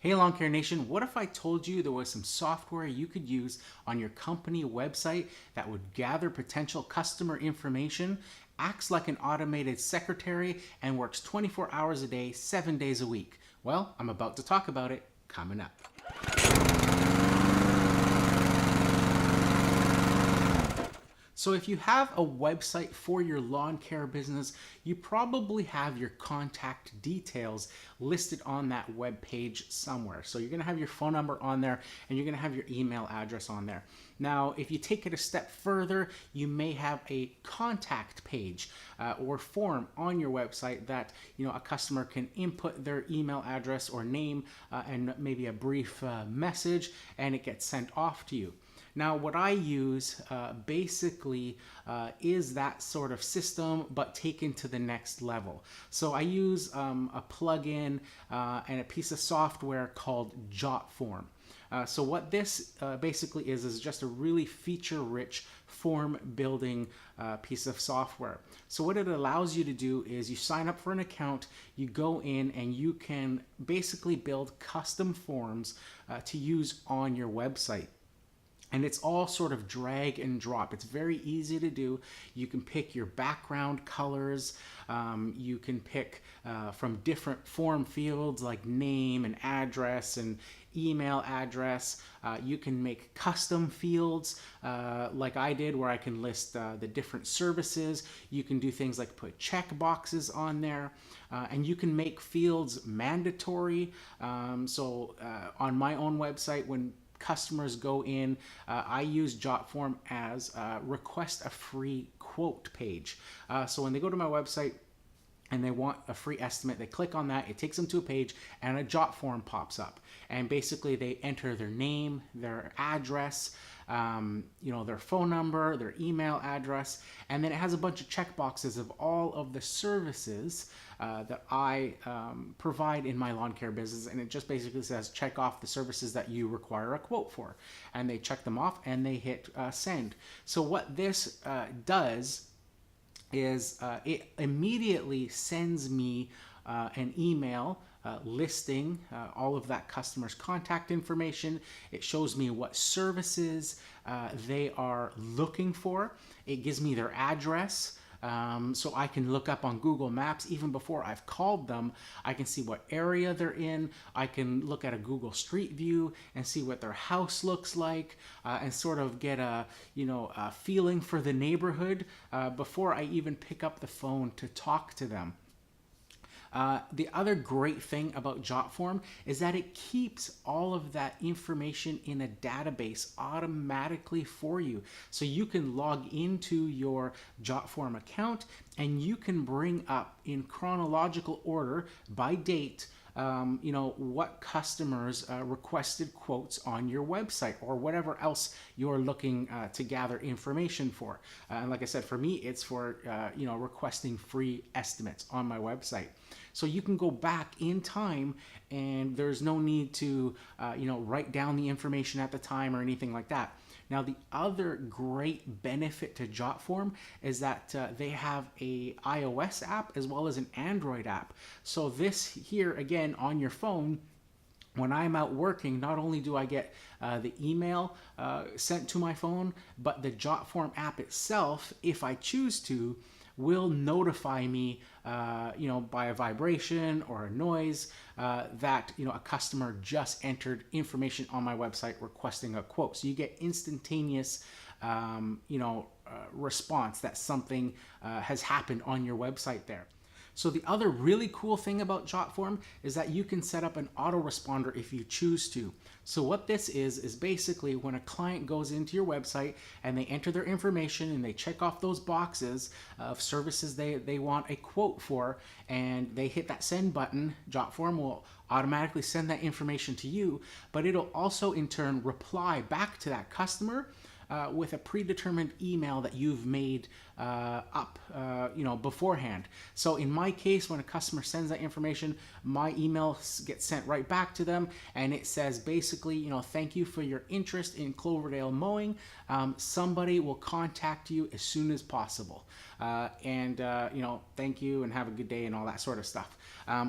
Hey Lawn Care Nation, what if I told you there was some software you could use on your company website that would gather potential customer information, acts like an automated secretary, and works 24 hours a day, 7 days a week? Well, I'm about to talk about it coming up. So if you have a website for your lawn care business, you probably have your contact details listed on that web page somewhere. So you're going to have your phone number on there and you're going to have your email address on there. Now, if you take it a step further, you may have a contact page or form on your website that a customer can input their email address or name and maybe a brief message, and it gets sent off to you. Now, what I use basically is that sort of system, but taken to the next level. So I use a plugin and a piece of software called JotForm. So what this basically is just a really feature-rich form building piece of software. So what it allows you to do is you sign up for an account, you go in and you can basically build custom forms to use on your website. And it's all sort of drag and drop. It's very easy to do. You can pick your background colors. You can pick from different form fields like name and address and email address. You can make custom fields like I did, where I can list the different services. You can do things like put check boxes on there. And you can make fields mandatory. So on my own website, when customers go in, I use JotForm as request a free quote page. So when they go to my website and they want a free estimate, they click on that, it takes them to a page and a JotForm pops up. And basically they enter their name, their address, their phone number, their email address, and then it has a bunch of check boxes of all of the services that I provide in my lawn care business, and it just basically says check off the services that you require a quote for, and they check them off and they hit send. So what this does is it immediately sends me an email listing all of that customer's contact information. It shows me what services they are looking for. It gives me their address. So I can look up on Google Maps even before I've called them. I can see what area they're in. I can look at a Google Street View and see what their house looks like, and sort of get a feeling for the neighborhood before I even pick up the phone to talk to them. The other great thing about JotForm is that it keeps all of that information in a database automatically for you. So you can log into your JotForm account and you can bring up in chronological order by date what customers requested quotes on your website or whatever else you're looking to gather information for. And like I said, for me, it's for, requesting free estimates on my website. So you can go back in time and there's no need to, write down the information at the time or anything like that. Now, the other great benefit to JotForm is that they have a iOS app as well as an Android app. So this here, again, on your phone, when I'm out working, not only do I get the email sent to my phone, but the JotForm app itself, if I choose to, will notify me, by a vibration or a noise that, a customer just entered information on my website requesting a quote. So you get instantaneous, response that something has happened on your website there. So the other really cool thing about JotForm is that you can set up an autoresponder if you choose to. So what this is basically when a client goes into your website and they enter their information and they check off those boxes of services they want a quote for, and they hit that send button, JotForm will automatically send that information to you, but it'll also in turn reply back to that customer with a predetermined email that you've made up, beforehand. So in my case, when a customer sends that information, my email gets sent right back to them, and it says basically, thank you for your interest in Cloverdale mowing. Somebody will contact you as soon as possible. Thank you and have a good day and all that sort of stuff.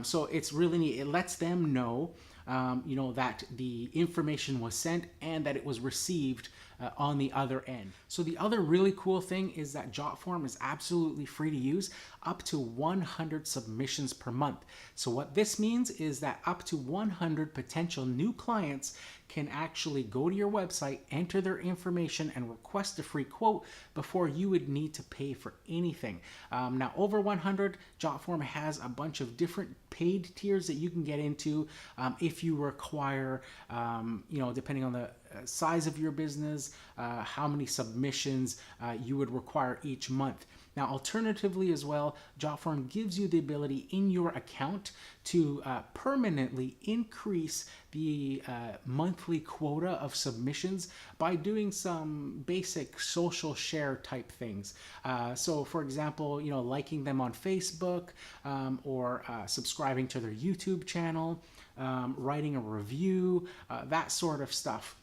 So it's really neat. It lets them know that the information was sent and that it was received on the other end. So the other really cool thing is that JotForm is absolutely free to use, up to 100 submissions per month. So what this means is that up to 100 potential new clients can actually go to your website, enter their information, and request a free quote before you would need to pay for anything. Now, over 100, JotForm has a bunch of different paid tiers that you can get into if you require, depending on the size of your business, how many submissions you would require each month. Now, alternatively as well, JotForm gives you the ability in your account to permanently increase the monthly quota of submissions by doing some basic social share type things. So for example, liking them on Facebook, or subscribing to their YouTube channel, writing a review, that sort of stuff.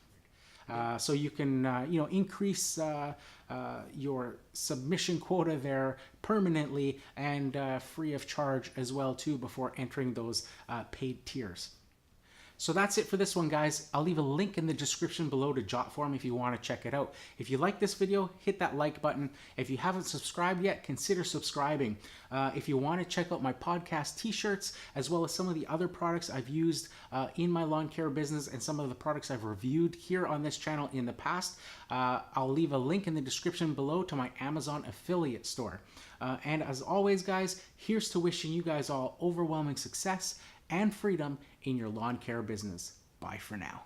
So you can, increase your submission quota there permanently and free of charge as well too before entering those paid tiers. So that's it for this one, guys. I'll leave a link in the description below to JotForm if you want to check it out. If you like this video, hit that like button. If you haven't subscribed yet, consider subscribing. If you want to check out my podcast t-shirts, as well as some of the other products I've used in my lawn care business and some of the products I've reviewed here on this channel in the past, I'll leave a link in the description below to my Amazon affiliate store. And as always, guys, here's to wishing you guys all overwhelming success and freedom in your lawn care business. Bye for now.